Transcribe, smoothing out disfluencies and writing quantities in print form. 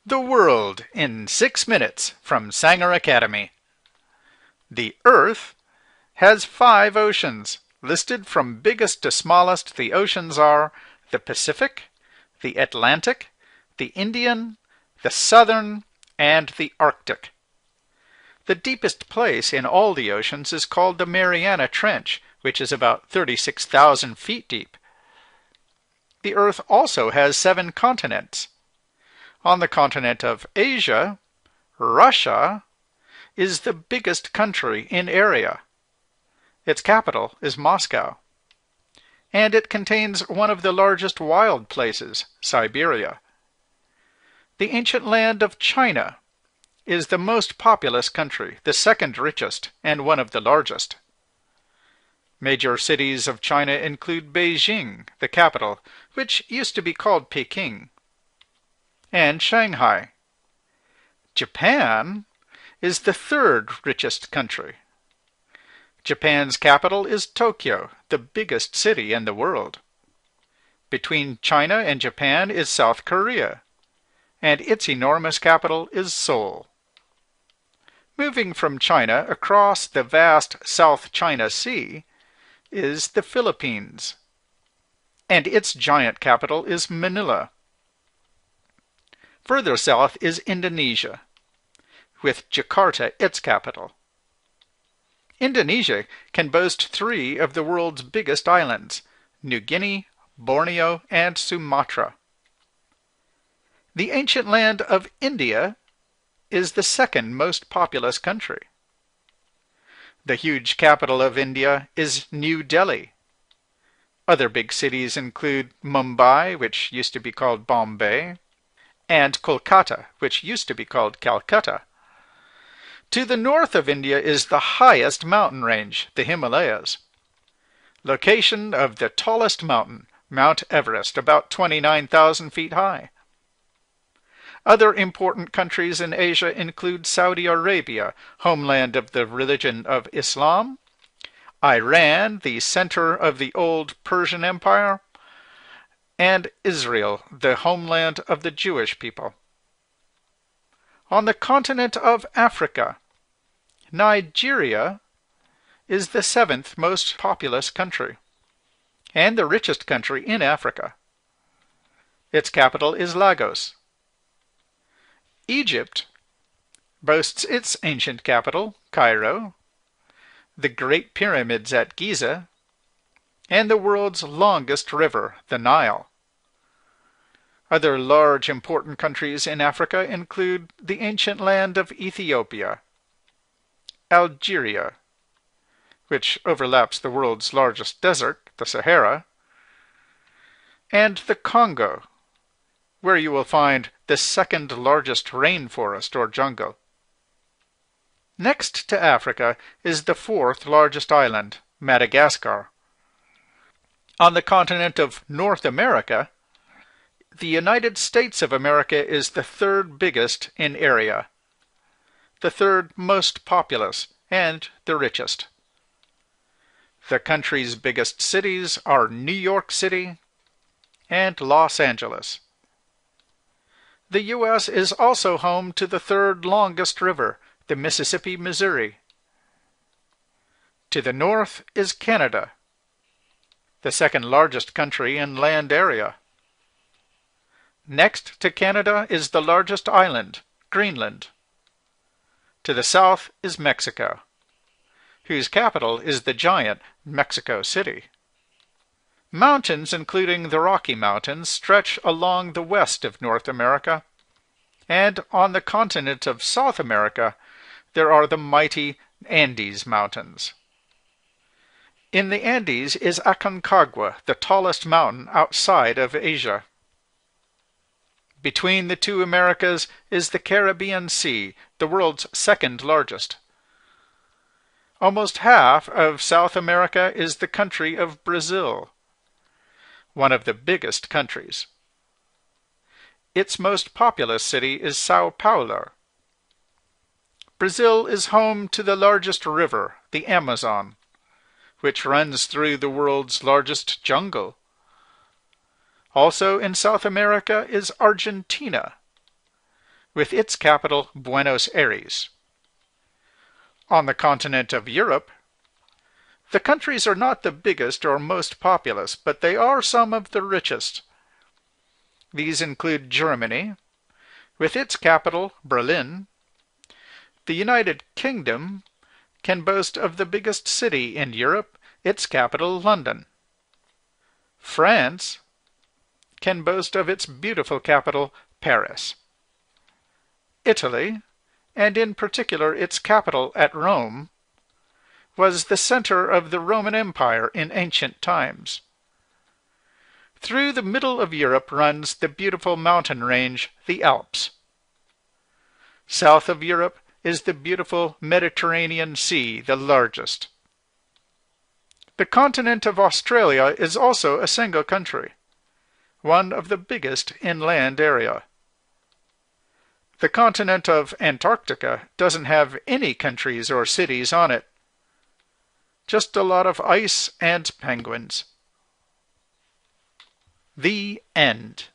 The World in 6 Minutes from Sanger Academy. The Earth has 5 oceans. Listed from biggest to smallest, the oceans are the Pacific, the Atlantic, the Indian, the Southern, and the Arctic. The deepest place in all the oceans is called the Mariana Trench, which is about 36,000 feet deep. The Earth also has 7 continents. On the continent of Asia, Russia is the biggest country in area. Its capital is Moscow. And it contains one of the largest wild places, Siberia. The ancient land of China is the most populous country, the second richest, and one of the largest. Major cities of China include Beijing, the capital, which used to be called Peking, and Shanghai. Japan is the third richest country. Japan's capital is Tokyo, the biggest city in the world. Between China and Japan is South Korea, and its enormous capital is Seoul. Moving from China across the vast South China Sea is the Philippines, and its giant capital is Manila. Further south is Indonesia, with Jakarta its capital. Indonesia can boast 3 of the world's biggest islands, New Guinea, Borneo, and Sumatra. The ancient land of India is the second most populous country. The huge capital of India is New Delhi. Other big cities include Mumbai, which used to be called Bombay, and Kolkata, which used to be called Calcutta. To the north of India is the highest mountain range, the Himalayas. Location of the tallest mountain, Mount Everest, about 29,000 feet high. Other important countries in Asia include Saudi Arabia, homeland of the religion of Islam, Iran, the center of the old Persian Empire, and Israel, the homeland of the Jewish people. On the continent of Africa, Nigeria is the 7th most populous country, and the richest country in Africa. Its capital is Lagos. Egypt boasts its ancient capital, Cairo, the Great Pyramids at Giza, and the world's longest river, the Nile. Other large important countries in Africa include the ancient land of Ethiopia, Algeria, which overlaps the world's largest desert, the Sahara, and the Congo, where you will find the second largest rainforest or jungle. Next to Africa is the 4th largest island, Madagascar. On the continent of North America, the United States of America is the 3rd biggest in area, the 3rd most populous, and the richest. The country's biggest cities are New York City and Los Angeles. The U.S. is also home to the 3rd longest river, the Mississippi, Missouri. To the north is Canada, the 2nd largest country in land area. Next to Canada is the largest island, Greenland. To the south is Mexico, whose capital is the giant Mexico City. Mountains, including the Rocky Mountains, stretch along the west of North America, and on the continent of South America there are the mighty Andes Mountains. In the Andes is Aconcagua, the tallest mountain outside of Asia. Between the 2 Americas is the Caribbean Sea, the world's 2nd largest. Almost half of South America is the country of Brazil, one of the biggest countries. Its most populous city is Sao Paulo. Brazil is home to the largest river, the Amazon, which runs through the world's largest jungle. Also in South America is Argentina, with its capital Buenos Aires. On the continent of Europe, the countries are not the biggest or most populous, but they are some of the richest. These include Germany, with its capital Berlin. The United Kingdom can boast of the biggest city in Europe, its capital London. France can boast of its beautiful capital Paris. Italy, and in particular its capital at Rome, was the center of the Roman Empire in ancient times. Through the middle of Europe runs the beautiful mountain range, the Alps. South of Europe is the beautiful Mediterranean Sea, the largest. The continent of Australia is also a single country, one of the biggest in land area. The continent of Antarctica doesn't have any countries or cities on it, just a lot of ice and penguins. The end.